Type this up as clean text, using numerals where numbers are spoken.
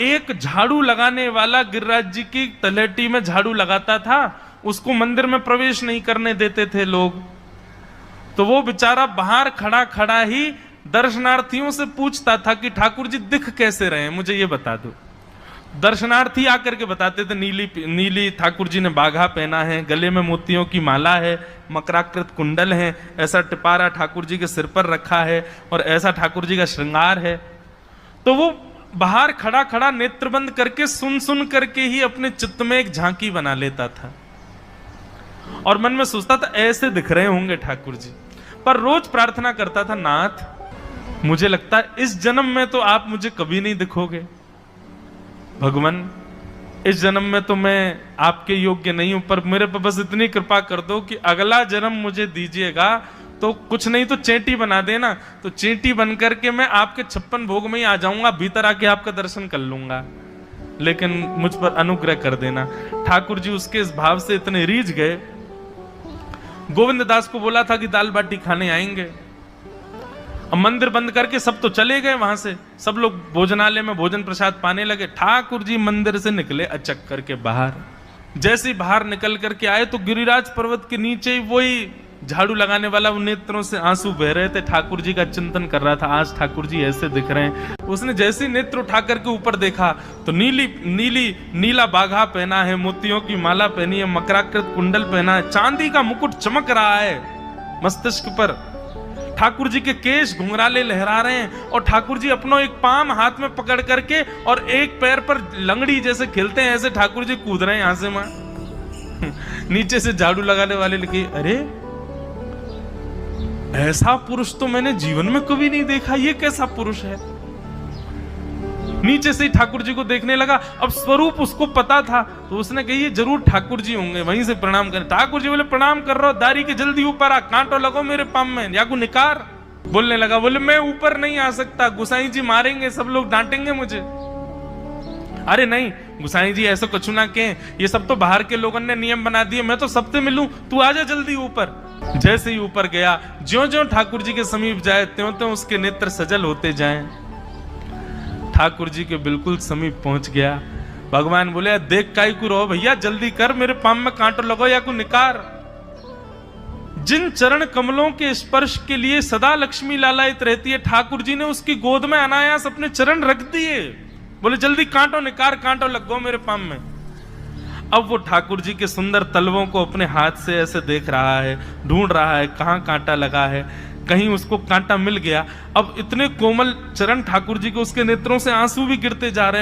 एक झाड़ू लगाने वाला गिरिराज जी की तलहटी में झाड़ू लगाता था, उसको मंदिर में प्रवेश नहीं करने देते थे लोग। तो वो बेचारा बाहर खड़ा खड़ा ही दर्शनार्थियों से पूछता था कि ठाकुर जी दिख कैसे रहे हैं, मुझे ये बता दो। दर्शनार्थी आकर के बताते थे, नीली ठाकुर जी ने बाघा पहना है, गले में मोतियों की माला है, मकराकृत कुंडल है, ऐसा टिपारा ठाकुर जी के सिर पर रखा है और ऐसा ठाकुर जी का श्रृंगार है। तो वो बाहर खड़ा खड़ा नेत्र बंद करके सुन सुन करके ही अपने चित्त में एक झांकी बना लेता था और मन में सोचता था ऐसे दिख रहे होंगे ठाकुर जी। पर रोज प्रार्थना करता था, नाथ मुझे लगता है इस जन्म में तो आप मुझे कभी नहीं दिखोगे, भगवान इस जन्म में तो मैं आपके योग्य नहीं हूं, पर मेरे पर बस इतनी कृपा कर दो कि अगला जन्म मुझे दीजिएगा तो कुछ नहीं तो चेंटी बना देना, तो चेंटी बन करके मैं आपके 56 भोग में ही आ जाऊंगा, भीतर आके आपका दर्शन कर लूंगा, लेकिन मुझ पर अनुग्रह कर देना। ठाकुर जी उसके इस भाव से इतने रीझ गए। गोविंद दास को बोला था कि दाल बाटी खाने आएंगे, अब मंदिर बंद करके सब तो चले गए वहां से, सब लोग भोजनालय में भोजन प्रसाद पाने लगे। ठाकुर जी मंदिर से निकले अचक करके बाहर। जैसे ही बाहर निकल करके आए तो गिरिराज पर्वत के नीचे ही वही झाड़ू लगाने वाला उन नेत्रों से आंसू बह रहे थे, ठाकुर जी का चिंतन कर रहा था, आज ठाकुर जी ऐसे दिख रहे हैं। उसने जैसे ही नेत्र उठा करके ऊपर देखा तो नीला बाघा पहना है, मोतियों की माला पहनी है, मकराकृत कुंडल पहना है, चांदी का मुकुट चमक रहा है मस्तिष्क पर, ठाकुर जी के केश घुंघराले लहरा रहे हैं और ठाकुर जी अपना एक पाम हाथ में पकड़ करके और एक पैर पर लंगड़ी जैसे खेलते हैं ऐसे ठाकुर जी कूद रहे हैं यहां से वहां। नीचे से झाड़ू लगाने वाले लिखे, अरे ऐसा पुरुष तो मैंने जीवन में कभी नहीं देखा, ये कैसा पुरुष है। नीचे से ही ठाकुर जी को देखने लगा। अब स्वरूप उसको पता था तो उसने कही ये जरूर ठाकुर जी होंगे, वहीं से प्रणाम कर। ठाकुर जी बोले प्रणाम कर रहा हूं, दारी के जल्दी ऊपर आ, कांटो लगो मेरे पाम में, या को निकार। बोलने लगा, बोले मैं ऊपर नहीं आ सकता, गुसाई जी मारेंगे, सब लोग डांटेंगे मुझे। अरे नहीं गुसाई जी ऐसा कुछ ना कहें, ये सब तो बाहर के लोगों ने नियम बना दिए, मैं तो सबसे मिलूं, तू आजा जल्दी ऊपर। जैसे ही ऊपर गया, ज्यों ज्यों ठाकुर जी के समीप जाए त्यों त्यों उसके नेत्र सजल होते जाएं। ठाकुर जी के बिल्कुल समीप पहुंच गया। भगवान बोले देख काई को रहो भैया, जल्दी कर, मेरे पाम में कांटो लगो या को निकार। जिन चरण कमलों के स्पर्श के लिए सदा लक्ष्मी लालायित रहती है, ठाकुर जी ने उसकी गोद में अनायास अपने चरण रख दिए। बोले जल्दी कांटो निकार, कांटो लगो मेरे पाम में। अब वो ठाकुर जी के सुंदर तलवों को अपने हाथ से ऐसे देख रहा है, ढूंढ रहा है कहां कांटा लगा है, कहीं उसको कांटा मिल गया। अब इतने कोमल चरण ठाकुर जी के, उसके नेत्रों से आंसू भी गिरते जा रहे हैं।